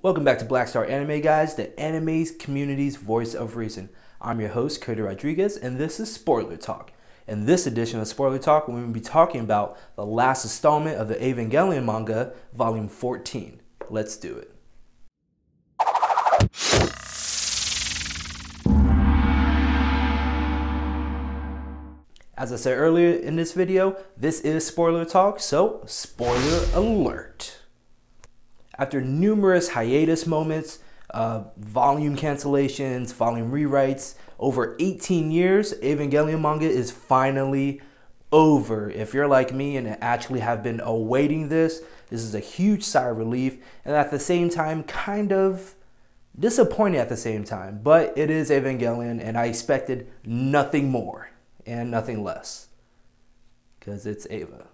Welcome back to Black Star Anime, guys, the anime community's voice of reason. I'm your host, Cody Rodriguez, and this is Spoiler Talk. In this edition of Spoiler Talk, we're going to be talking about the last installment of the Evangelion manga, Volume 14. Let's do it. As I said earlier in this video, this is Spoiler Talk, so spoiler alert. After numerous hiatus moments, volume cancellations, volume rewrites, over 18 years, Evangelion manga is finally over. If you're like me and actually have been awaiting this is a huge sigh of relief, and at the same time, kind of disappointing at the same time. But it is Evangelion, and I expected nothing more and nothing less, because it's Eva.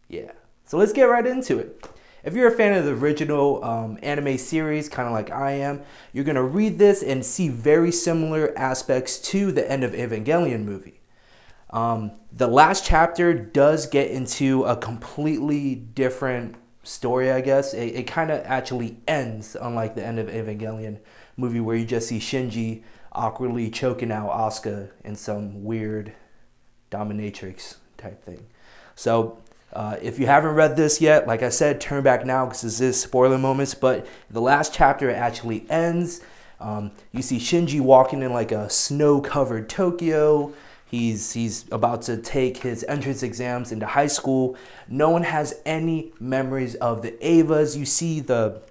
Yeah, so let's get right into it. If you're a fan of the original anime series, kind of like I am, you're going to read this and see very similar aspects to the end of Evangelion movie. The last chapter does get into a completely different story, I guess. It kind of actually ends, unlike the end of Evangelion movie, where you just see Shinji awkwardly choking out Asuka in some weird dominatrix type thing. So if you haven't read this yet, like I said, turn back now because this is spoiler moments. But the last chapter actually ends. You see Shinji walking in like a snow-covered Tokyo. He's about to take his entrance exams into high school. No one has any memories of the Evas. You see the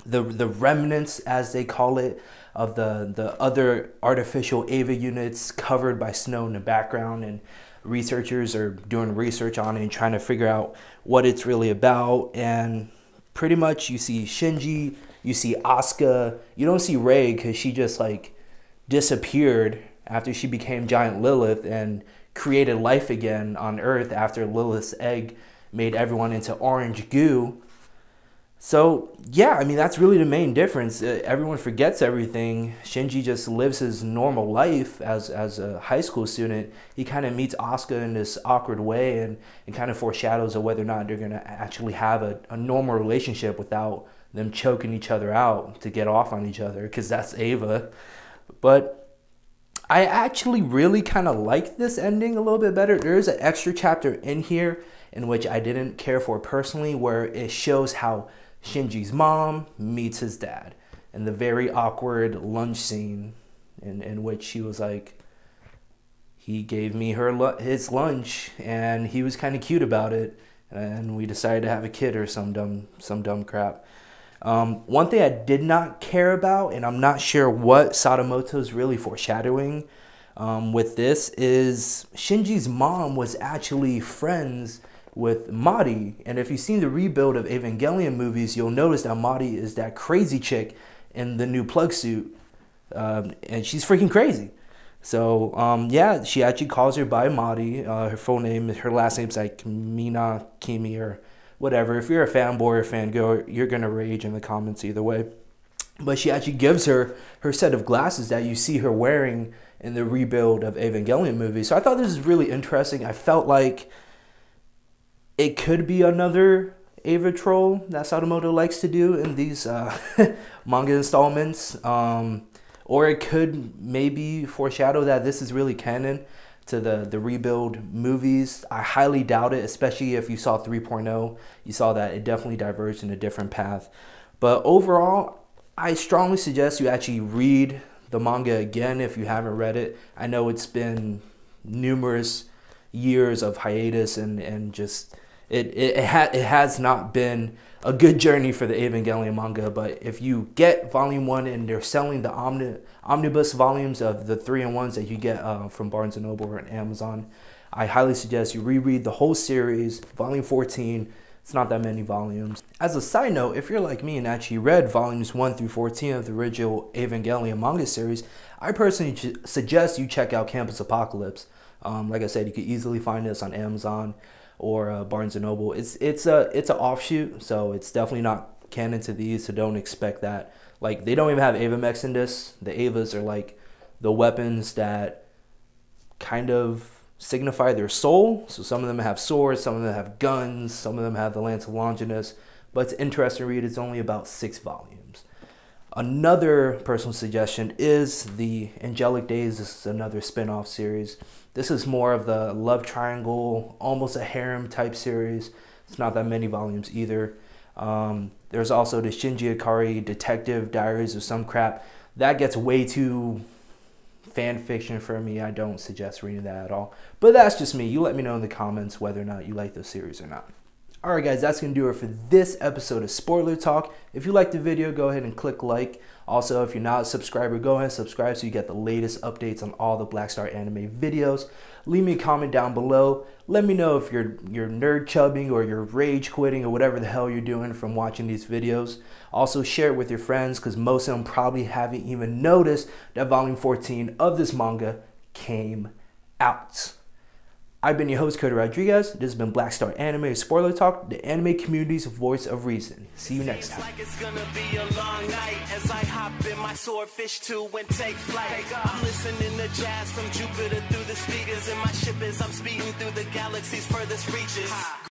remnants, as they call it, of the other artificial Eva units covered by snow in the background, and researchers are doing research on it and trying to figure out what it's really about. And pretty much you see Shinji, you see Asuka, you don't see Rei because she just like disappeared after she became giant Lilith and created life again on Earth after Lilith's egg made everyone into orange goo. So yeah, I mean, that's really the main difference. Everyone forgets everything. Shinji just lives his normal life as a high school student. He kind of meets Asuka in this awkward way, and it kind of foreshadows of whether or not they're going to actually have a normal relationship without them choking each other out to get off on each other, because that's Eva. But I actually really kind of like this ending a little bit better. There is an extra chapter in here in which I didn't care for personally, where it shows how Shinji's mom meets his dad, and the very awkward lunch scene in which she was like, he gave me his lunch and he was kind of cute about it, and we decided to have a kid or some dumb crap. One thing I did not care about, and I'm not sure what Sadamoto's really foreshadowing with this, is Shinji's mom was actually friends with Mari. And if you've seen the rebuild of Evangelion movies, you'll notice that Mari is that crazy chick in the new plug suit, and she's freaking crazy. So yeah, she actually calls her by Mari. Her full name, her last name's like Mina, Kimi, or whatever. If you're a fanboy or fangirl, you're gonna rage in the comments either way. But she actually gives her set of glasses that you see her wearing in the rebuild of Evangelion movies. So I thought this was really interesting. I felt like it could be another Eva troll that Sadamoto likes to do in these manga installments. Or it could maybe foreshadow that this is really canon to the rebuild movies. I highly doubt it, especially if you saw 3.0. You saw that it definitely diverged in a different path. But overall, I strongly suggest you actually read the manga again if you haven't read it. I know it's been numerous years of hiatus, and just it has not been a good journey for the Evangelion manga. But if you get volume 1 and they're selling the omnibus volumes of the 3-in-1s that you get from Barnes & Noble or Amazon, I highly suggest you reread the whole series. Volume 14, it's not that many volumes. As a side note, if you're like me and actually read volumes 1 through 14 of the original Evangelion manga series, I personally suggest you check out Campus Apocalypse. Like I said, you could easily find this on Amazon or Barnes & Noble. It's an offshoot, so it's definitely not canon to these, so don't expect that. Like, they don't even have AvaMechs in this. The Avas are like the weapons that kind of signify their soul. So some of them have swords, some of them have guns, some of them have the Lance of Longinus, but it's an interesting read. It's only about 6 volumes. Another personal suggestion is the Angelic Days. This is another spin-off series. This is more of the love triangle, almost a harem type series. It's not that many volumes either. There's also the Shinji Ikari Detective Diaries of some crap. That gets way too fan fiction for me. I don't suggest reading that at all. But that's just me. You let me know in the comments whether or not you like this series or not. Alright guys, that's going to do it for this episode of Spoiler Talk. If you liked the video, go ahead and click like. Also, if you're not a subscriber, go ahead and subscribe so you get the latest updates on all the Black Star Anime videos. Leave me a comment down below. Let me know if you're nerd chubbing or you're rage quitting or whatever the hell you're doing from watching these videos. Also, share it with your friends because most of them probably haven't even noticed that volume 14 of this manga came out. I've been your host, Cody Rodriguez. This has been Black Star Anime Spoiler Talk, the anime community's voice of reason. See you next time. Like it's gonna be a long night as I hop in my swordfish too and take flight. I'm listening to jazz from Jupiter through the speakers in my ship as I'm speeding through the galaxy's furthest reaches.